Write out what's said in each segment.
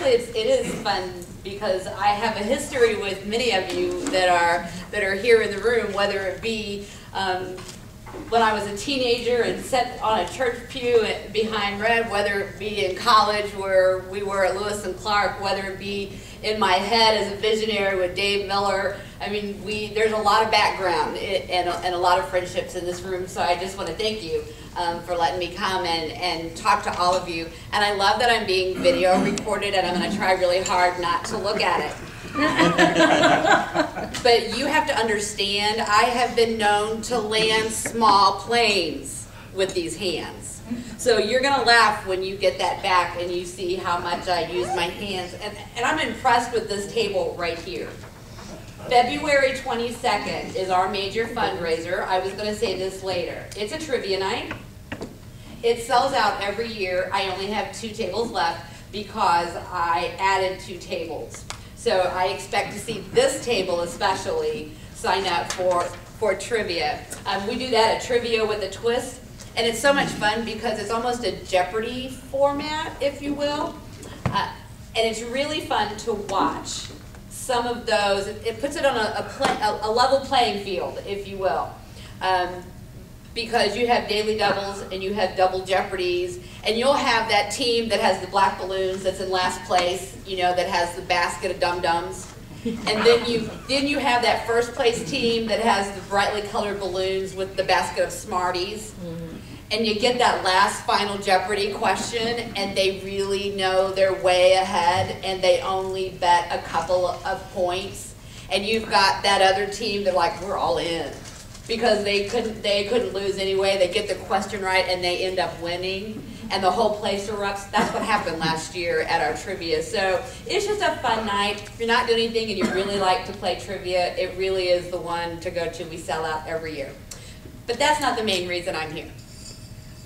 actually, it is fun because I have a history with many of you that are here in the room, whether it be when I was a teenager and sat on a church pew behind Red, whether it be in college where we were at Lewis and Clark, whether it be in my head as a visionary with Dave Miller. I mean, there's a lot of background and a lot of friendships in this room, so I just want to thank you for letting me come and talk to all of you. And I love that I'm being video recorded, and I'm going to try really hard not to look at it. But you have to understand, I have been known to land small planes with these hands. So you're going to laugh when you get that back and you see how much I use my hands. And I'm impressed with this table right here. February 22nd is our major fundraiser. I was going to say this later. It's a trivia night. It sells out every year. I only have 2 tables left because I added 2 tables. So I expect to see this table especially sign up for trivia. We do that at Trivia with a Twist, and it's so much fun because it's almost a Jeopardy format, if you will. And it's really fun to watch some of those. It puts it on a level playing field, if you will. Because you have daily doubles and you have double Jeopardies, and you'll have that team that has the black balloons that's in last place, you know, that has the basket of dum-dums. And then you have that first place team that has the brightly colored balloons with the basket of Smarties. And you get that last final Jeopardy question, and they really know they're way ahead, and they only bet a couple of points. And you've got that other team, they're like, we're all in. Because they couldn't lose anyway. They get the question right and they end up winning, and the whole place erupts. That's what happened last year at our trivia. So it's just a fun night. If you're not doing anything and you really like to play trivia, it really is the one to go to. We sell out every year. But that's not the main reason I'm here.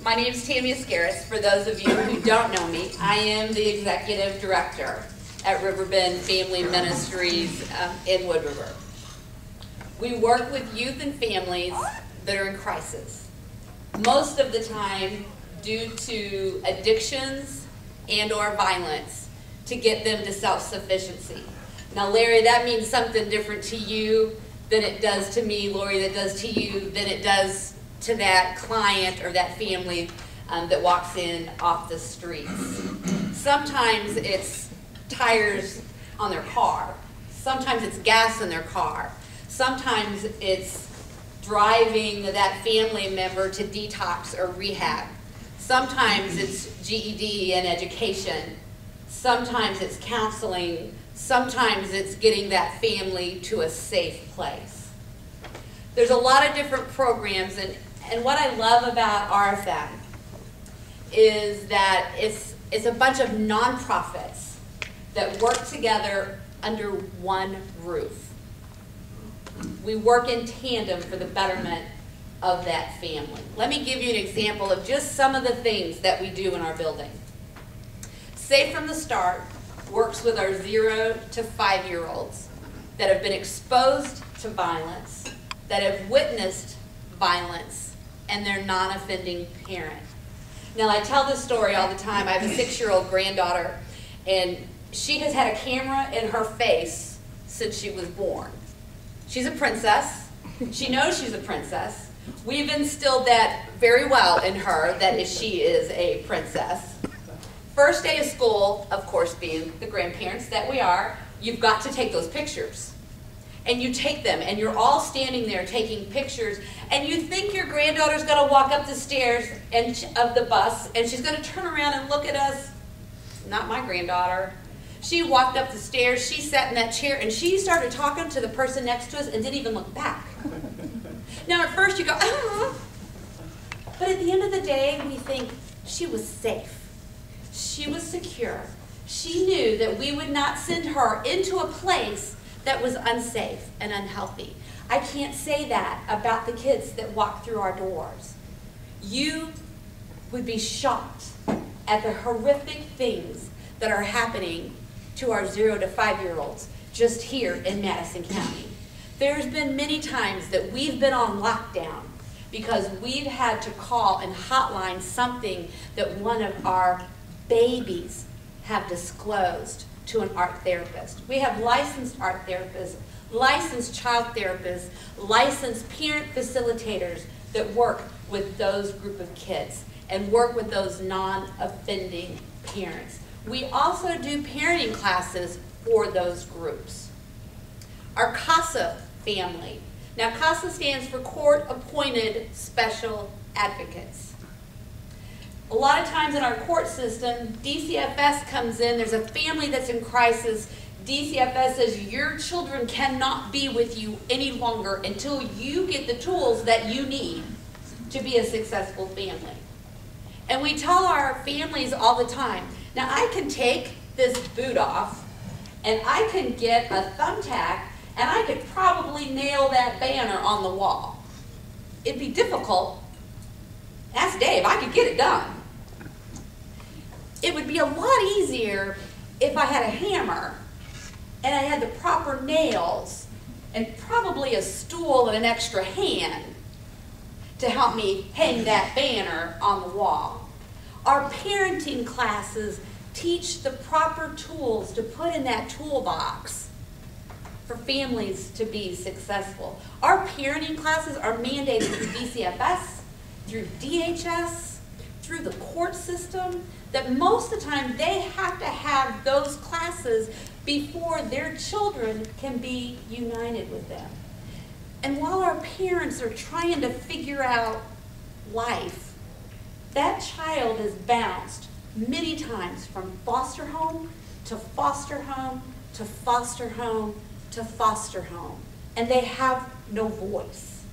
My name is Tammy Ascaris. For those of you who don't know me, I am the executive director at Riverbend Family Ministries in Wood River. We work with youth and families that are in crisis, most of the time due to addictions and or violence, to get them to self-sufficiency. Now, Larry, that means something different to you than it does to me, Lori, that does to you, than it does to that client or that family that walks in off the streets. Sometimes it's tires on their car. Sometimes it's gas in their car. Sometimes it's driving that family member to detox or rehab. Sometimes it's GED and education. Sometimes it's counseling. Sometimes it's getting that family to a safe place. There's a lot of different programs, and what I love about RFM is that it's a bunch of nonprofits that work together under one roof. We work in tandem for the betterment of that family. Let me give you an example of just some of the things that we do in our building. Safe from the Start works with our 0 to 5-year-olds that have been exposed to violence, that have witnessed violence, and their non-offending parent. Now, I tell this story all the time. I have a 6-year-old granddaughter, and she has had a camera in her face since she was born. She's a princess. She knows she's a princess. We've instilled that very well in her, that she is a princess. First day of school, of course, being the grandparents that we are, you've got to take those pictures. And you take them, and you're all standing there taking pictures, and you think your granddaughter's going to walk up the stairs of the bus, and she's going to turn around and look at us. Not my granddaughter. She walked up the stairs, she sat in that chair, and she started talking to the person next to us and didn't even look back. Now, at first you go, ah. But at the end of the day, we think she was safe. She was secure. She knew that we would not send her into a place that was unsafe and unhealthy. I can't say that about the kids that walk through our doors. You would be shocked at the horrific things that are happening to our 0 to 5-year-olds just here in Madison County. There's been many times that we've been on lockdown because we've had to call and hotline something that one of our babies have disclosed to an art therapist. We have licensed art therapists, licensed child therapists, licensed parent facilitators that work with those group of kids and work with those non-offending parents. We also do parenting classes for those groups. Our CASA family. Now, CASA stands for Court Appointed Special Advocates. A lot of times in our court system, DCFS comes in, there's a family that's in crisis. DCFS says your children cannot be with you any longer until you get the tools that you need to be a successful family. And we tell our families all the time, now I can take this boot off and I can get a thumbtack and I could probably nail that banner on the wall. It'd be difficult. Ask Dave, I could get it done. It would be a lot easier if I had a hammer and I had the proper nails and probably a stool and an extra hand to help me hang that banner on the wall. Our parenting classes teach the proper tools to put in that toolbox for families to be successful. Our parenting classes are mandated through DCFS, through DHS, through the court system, that most of the time they have to have those classes before their children can be united with them. And while our parents are trying to figure out life, that child is bounced many times from foster home to foster home to foster home to foster home, and they have no voice.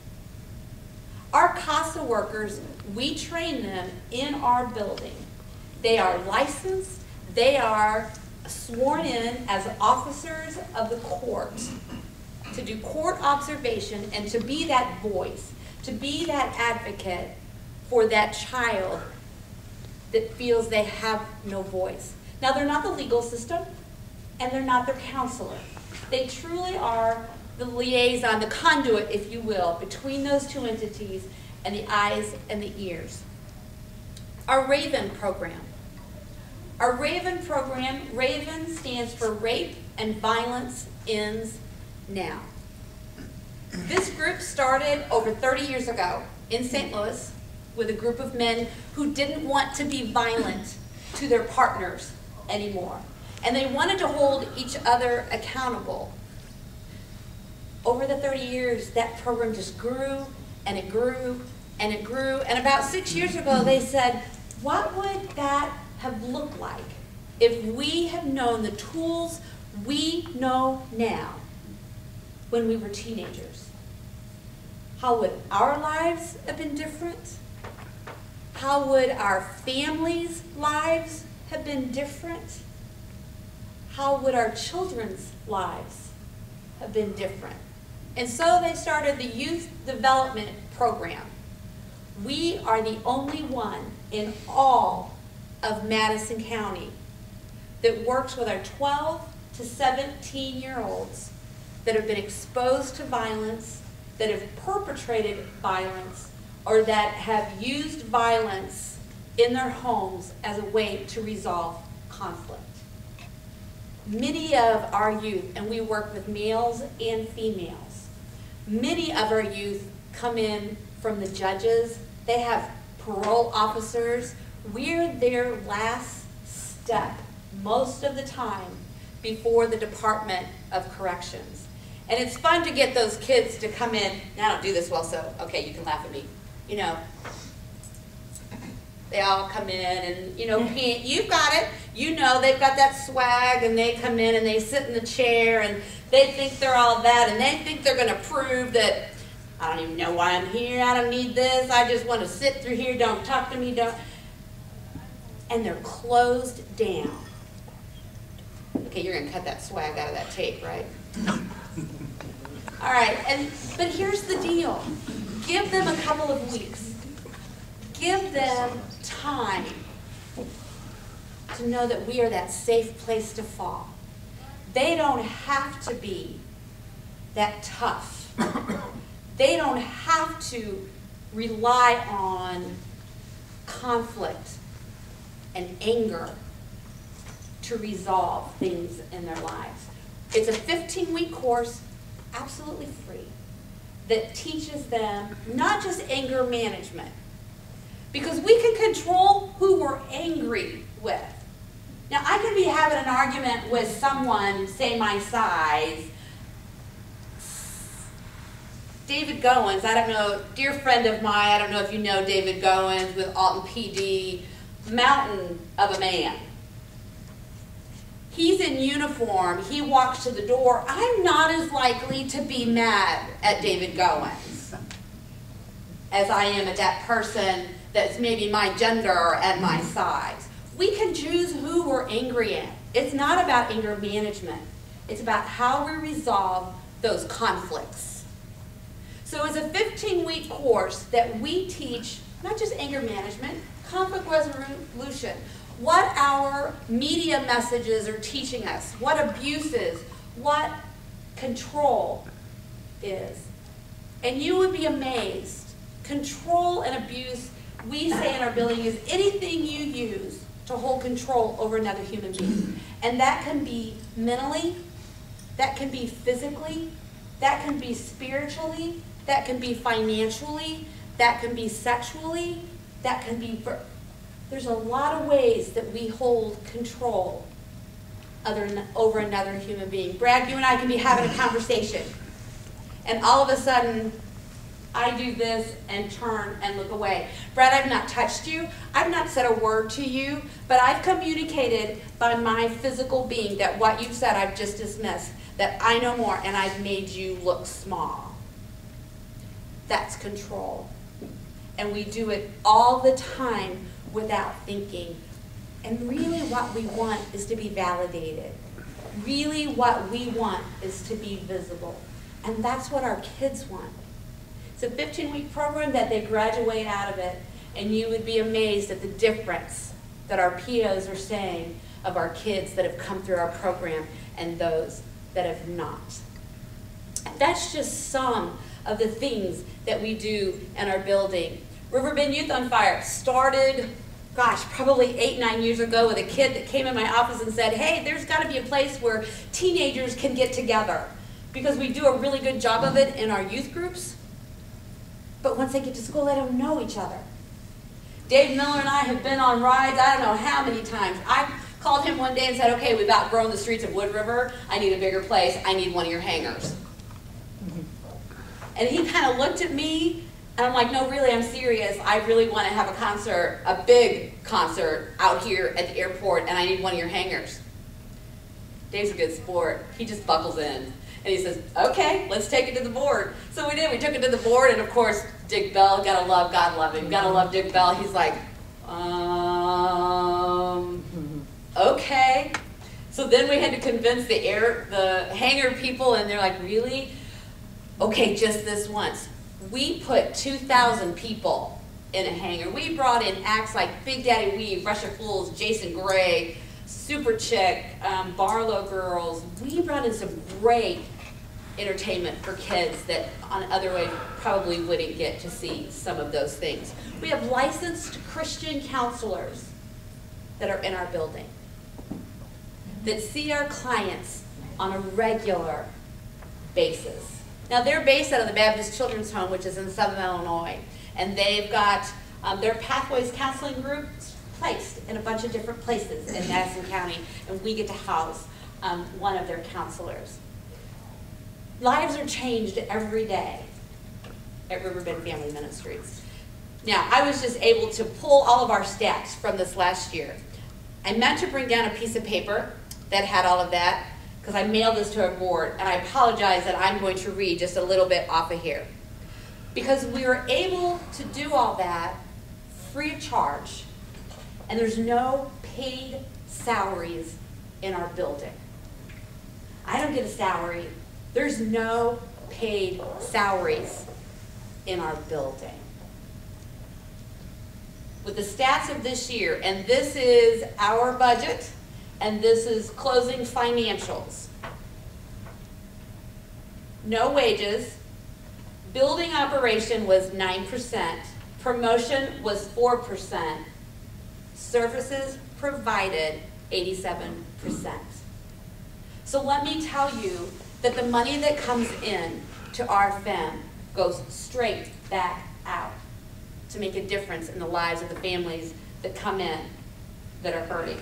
Our CASA workers, we train them in our building. They are licensed, they are sworn in as officers of the court to do court observation and to be that voice, to be that advocate for that child that feels they have no voice. Now, they're not the legal system, and they're not their counselor. They truly are the liaison, the conduit, if you will, between those two entities and the eyes and the ears. Our RAVEN program. Our RAVEN program, RAVEN stands for Rape and Violence Ends Now. This group started over 30 years ago in St. Louis with a group of men who didn't want to be violent to their partners anymore. And they wanted to hold each other accountable. Over the 30 years, that program just grew and it grew and it grew. And about 6 years ago, they said, what would that have looked like if we had known the tools we know now when we were teenagers? How would our lives have been different? How would our families' lives have been different? How would our children's lives have been different? And so they started the Youth Development Program. We are the only one in all of Madison County that works with our 12 to 17-year-olds that have been exposed to violence, that have perpetrated violence, or that have used violence in their homes as a way to resolve conflict. Many of our youth, and we work with males and females, many of our youth come in from the judges. They have parole officers. We're their last step most of the time before the Department of Corrections. And it's fun to get those kids to come in. Now, I don't do this well, so okay, you can laugh at me. You know, they all come in and, you know, you've got it. You know, they've got that swag, and they come in and they sit in the chair and they think they're all that, and they think they're going to prove that I don't even know why I'm here. I don't need this. I just want to sit through here. Don't talk to me. Don't. And they're closed down. Okay, you're going to cut that swag out of that tape, right? All right, but here's the deal. Give them a couple of weeks. Give them time to know that we are that safe place to fall. They don't have to be that tough. They don't have to rely on conflict and anger to resolve things in their lives. It's a 15-week course, absolutely free, that teaches them not just anger management, because we can control who we're angry with. Now, I could be having an argument with someone, say my size, David Goins, I don't know, dear friend of mine, I don't know if you know David Goins with Alton PD, mountain of a man. He's in uniform, he walks to the door. I'm not as likely to be mad at David Goins as I am at that person that's maybe my gender or at my size. We can choose who we're angry at. It's not about anger management. It's about how we resolve those conflicts. So it's a 15-week course that we teach not just anger management, conflict resolution, what our media messages are teaching us, what abuse is, what control is. And you would be amazed. Control and abuse, we say in our building, is anything you use to hold control over another human being. And that can be mentally, that can be physically, that can be spiritually, that can be financially, that can be sexually, that can be, there's a lot of ways that we hold control over another human being. Brad, you and I can be having a conversation, and all of a sudden, I do this and turn and look away. Brad, I've not touched you, I've not said a word to you, but I've communicated by my physical being that what you've said I've just dismissed, that I know more, and I've made you look small. That's control. And we do it all the time without thinking. And really what we want is to be validated. Really what we want is to be visible. And that's what our kids want. It's a 15-week program that they graduate out of it, and you would be amazed at the difference that our POs are saying of our kids that have come through our program and those that have not. That's just some of the things that we do in our building. Riverbend Youth on Fire started, gosh, probably 8-9 years ago with a kid that came in my office and said, hey, there's got to be a place where teenagers can get together, because we do a really good job of it in our youth groups. But once they get to school, they don't know each other. Dave Miller and I have been on rides, I don't know how many times. I called him one day and said, okay, we've outgrown the streets of Wood River. I need a bigger place. I need one of your hangars. And he kind of looked at me, and I'm like, no, really, I'm serious. I really want to have a concert, a big concert out here at the airport, and I need one of your hangars. Dave's a good sport. He just buckles in. And he says, okay, let's take it to the board. So we did. We took it to the board, and of course, Dick Bell, gotta love, God love him. Gotta love Dick Bell. He's like, okay. So then we had to convince the hangar people, and they're like, really? Okay, just this once. We put 2,000 people in a hangar. We brought in acts like Big Daddy Weave, Russia Fools, Jason Gray, Super Chick, Barlow Girls. We brought in some great entertainment for kids that on other ways probably wouldn't get to see some of those things. We have licensed Christian counselors that are in our building that see our clients on a regular basis. Now, they're based out of the Baptist Children's Home, which is in Southern Illinois, and they've got their Pathways Counseling Group placed in a bunch of different places in Madison County, and we get to house one of their counselors. Lives are changed every day at Riverbend Family Ministries. Now, I was just able to pull all of our stats from this last year. I meant to bring down a piece of paper that had all of that, because I mailed this to our board, and I apologize that I'm going to read just a little bit off of here. Because we were able to do all that free of charge, and there's no paid salaries in our building. I don't get a salary. There's no paid salaries in our building. With the stats of this year, and this is our budget, and this is closing financials. No wages. Building operation was 9%. Promotion was 4%. Services provided 87%. So let me tell you that the money that comes in to our FEM goes straight back out to make a difference in the lives of the families that come in that are hurting.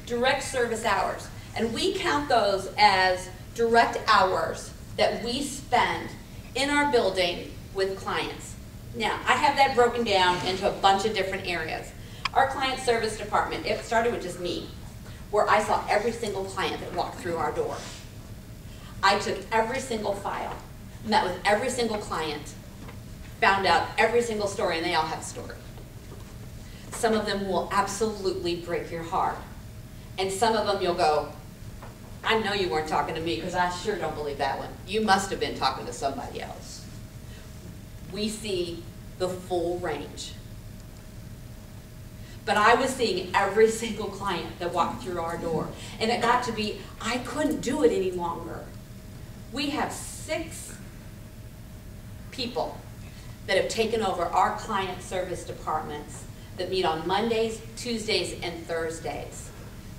Direct service hours, and we count those as direct hours that we spend in our building with clients. Now, I have that broken down into a bunch of different areas. Our client service department, it started with just me, where I saw every single client that walked through our door. I took every single file, met with every single client, found out every single story, and they all have a story. Some of them will absolutely break your heart. And some of them you'll go, I know you weren't talking to me because I sure don't believe that one. You must have been talking to somebody else. We see the full range. But I was seeing every single client that walked through our door. And it got to be, I couldn't do it any longer. We have 6 people that have taken over our client service departments that meet on Mondays, Tuesdays, and Thursdays,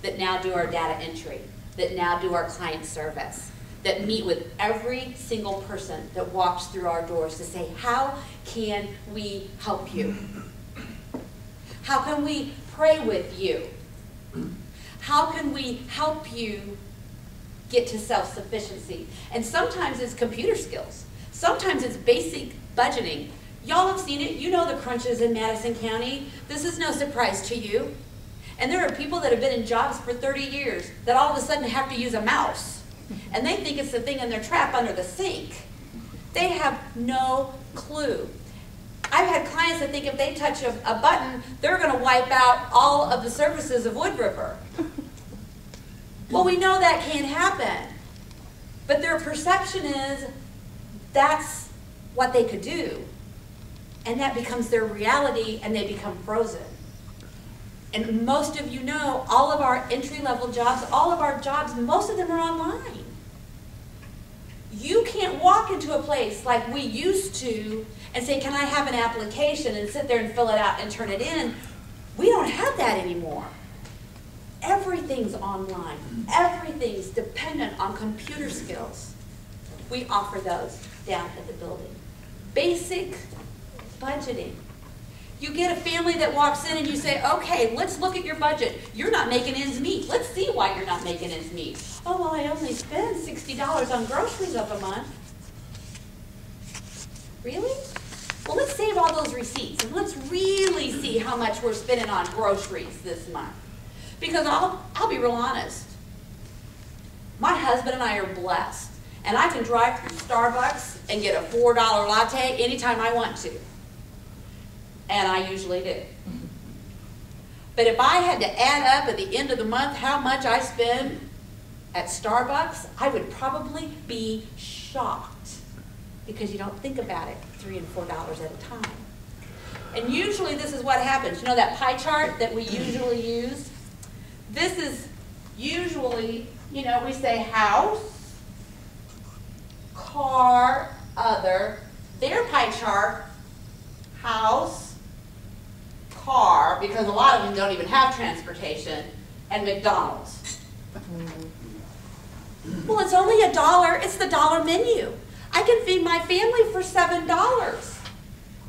that now do our data entry, that now do our client service, that meet with every single person that walks through our doors to say, how can we help you? How can we pray with you? How can we help you get to self-sufficiency? And sometimes it's computer skills. Sometimes it's basic budgeting. Y'all have seen it. You know the crunches in Madison County. This is no surprise to you. And there are people that have been in jobs for 30 years that all of a sudden have to use a mouse. And they think it's the thing in their trap under the sink. They have no clue. I've had clients that think if they touch a button, they're going to wipe out all of the services of Wood River. Well, we know that can't happen. But their perception is that's what they could do. And that becomes their reality, and they become frozen. And most of you know, all of our entry-level jobs, all of our jobs, most of them are online. You can't walk into a place like we used to and say, can I have an application, and sit there and fill it out and turn it in. We don't have that anymore. Everything's online. Everything's dependent on computer skills. We offer those down at the building. Basic budgeting. You get a family that walks in and you say, okay, let's look at your budget. You're not making ends meet. Let's see why you're not making ends meet. Oh, well, I only spend $60 on groceries of a month. Really? Well, let's save all those receipts and let's really see how much we're spending on groceries this month. Because I'll be real honest. My husband and I are blessed. And I can drive through Starbucks and get a $4 latte anytime I want to. And I usually do. But if I had to add up at the end of the month how much I spend at Starbucks, I would probably be shocked. Because you don't think about it $3 and $4 at a time. And usually this is what happens. You know that pie chart that we usually use? This is usually, you know, we say house, car, other. Their pie chart, house, car, because a lot of them don't even have transportation, and McDonald's. Well, it's only $1. It's the dollar menu. I can feed my family for $7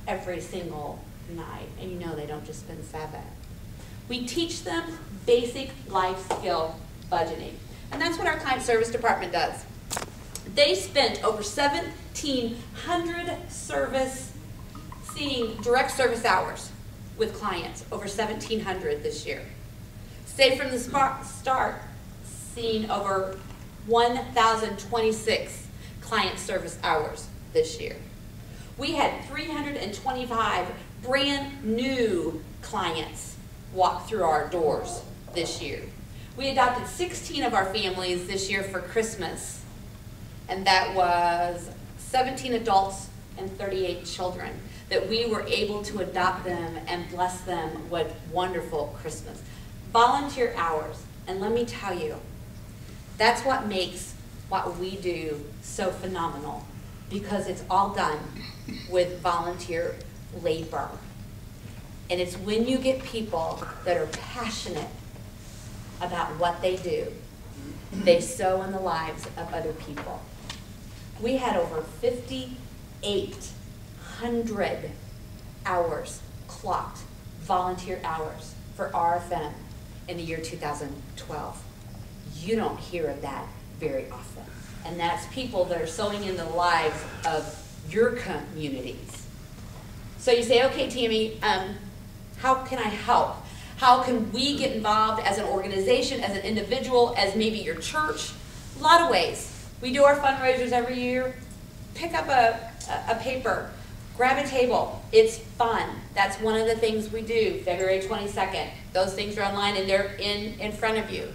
every single night. And you know they don't just spend $7. We teach them basic life skill budgeting. And that's what our client service department does. They spent over 1,700 direct service hours with clients, over 1,700 this year. Say from the start, seen over 1,026 client service hours this year. We had 325 brand new clients walk through our doors this year. We adopted 16 of our families this year for Christmas, and that was 17 adults and 38 children that we were able to adopt them and bless them with wonderful Christmas. Volunteer hours, and let me tell you, that's what makes what we do so phenomenal, because it's all done with volunteer labor. And it's when you get people that are passionate about what they do. They sow in the lives of other people. We had over 5,800 hours clocked, volunteer hours for RFM in the year 2012. You don't hear of that very often. And that's people that are sowing in the lives of your communities. So you say, okay, Tammy, how can I help? How can we get involved as an organization, as an individual, as maybe your church? A lot of ways. We do our fundraisers every year. Pick up a paper, grab a table. It's fun. That's one of the things we do, February 22nd. Those things are online and they're in front of you.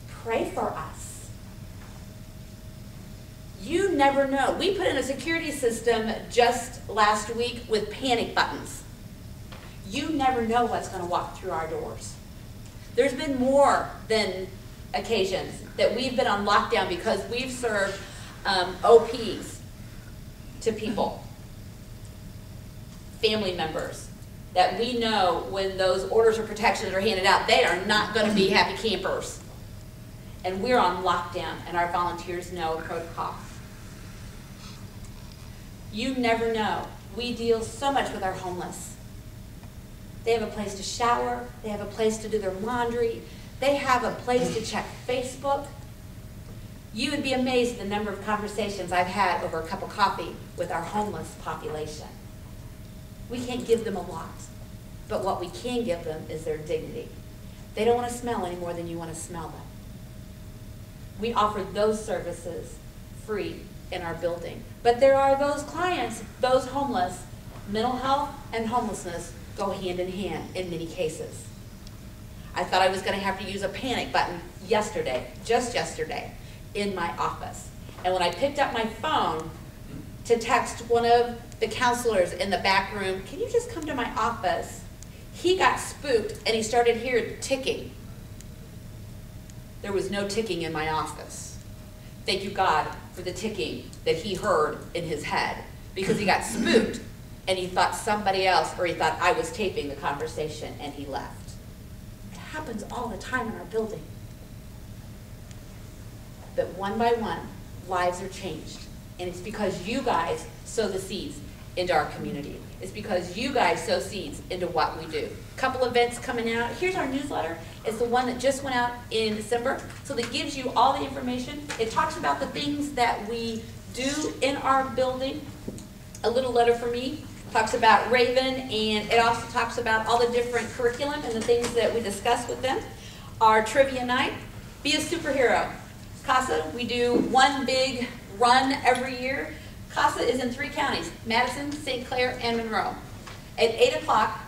Pray for us. You never know. We put in a security system just last week with panic buttons. You never know what's going to walk through our doors. There's been more than occasions that we've been on lockdown because we've served OPs to people, family members, that we know when those orders of protection are handed out, they are not going to be happy campers. And we're on lockdown, and our volunteers know protocol. You never know. We deal so much with our homeless. They have a place to shower. They have a place to do their laundry. They have a place to check Facebook. You would be amazed at the number of conversations I've had over a cup of coffee with our homeless population. We can't give them a lot, but what we can give them is their dignity. They don't want to smell any more than you want to smell them. We offer those services free in our building. But there are those clients, those homeless. Mental health and homelessness go hand in hand in many cases. I thought I was going to have to use a panic button yesterday, just yesterday, in my office. And when I picked up my phone to text one of the counselors in the back room, can you just come to my office? He got spooked and he started hearing ticking. There was no ticking in my office. Thank you, God, for the ticking that he heard in his head, because he got spooked and he thought somebody else, or he thought I was taping the conversation, and he left. It happens all the time in our building. But one by one, lives are changed. And it's because you guys sow the seeds into our community. It's because you guys sow seeds into what we do. A couple events coming out. Here's our newsletter. It's the one that just went out in December. So that gives you all the information. It talks about the things that we do in our building. A little letter for me talks about Raven, and it also talks about all the different curriculum and the things that we discuss with them. Our trivia night, be a superhero. CASA, we do one big run every year. CASA is in 3 counties, Madison, St. Clair, and Monroe. At 8 o'clock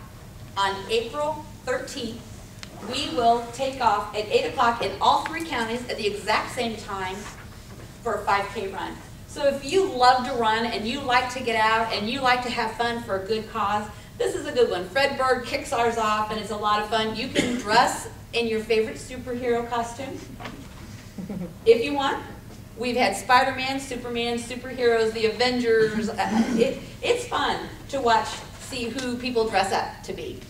on April 13th, we will take off at 8 o'clock in all 3 counties at the exact same time for a 5K run. So if you love to run and you like to get out and you like to have fun for a good cause, this is a good one. Fred Bird kicks ours off and it's a lot of fun. You can dress in your favorite superhero costume if you want. We've had Spider-Man, Superman, superheroes, the Avengers. It's fun to watch, see who people dress up to be.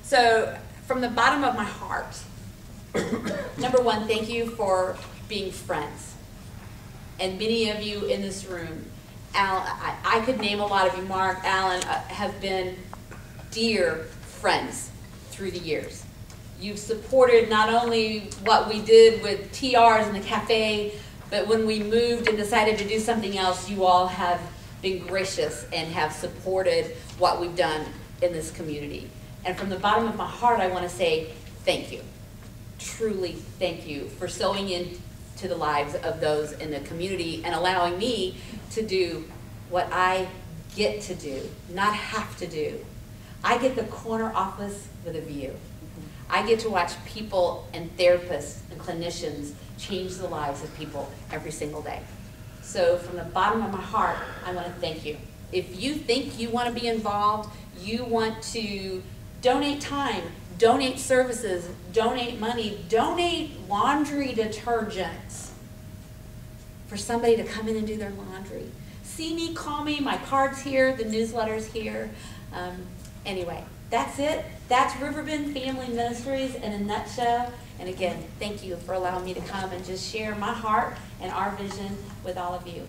So from the bottom of my heart, number one, thank you for being friends. And many of you in this room, Alan, I could name a lot of you, Mark, Alan, have been dear friends through the years. You've supported not only what we did with TRs in the cafe, but when we moved and decided to do something else, you all have been gracious and have supported what we've done in this community. And from the bottom of my heart, I want to say thank you. Truly thank you for sowing into the lives of those in the community and allowing me to do what I get to do, not have to do. I get the corner office with a view. I get to watch people and therapists and clinicians change the lives of people every single day. So from the bottom of my heart, I want to thank you. If you think you want to be involved, you want to donate time, donate services, donate money, donate laundry detergents for somebody to come in and do their laundry. See me, call me, my card's here, the newsletter's here. Anyway, that's it. That's Riverbend Family Ministries in a nutshell. And again, thank you for allowing me to come and just share my heart and our vision with all of you.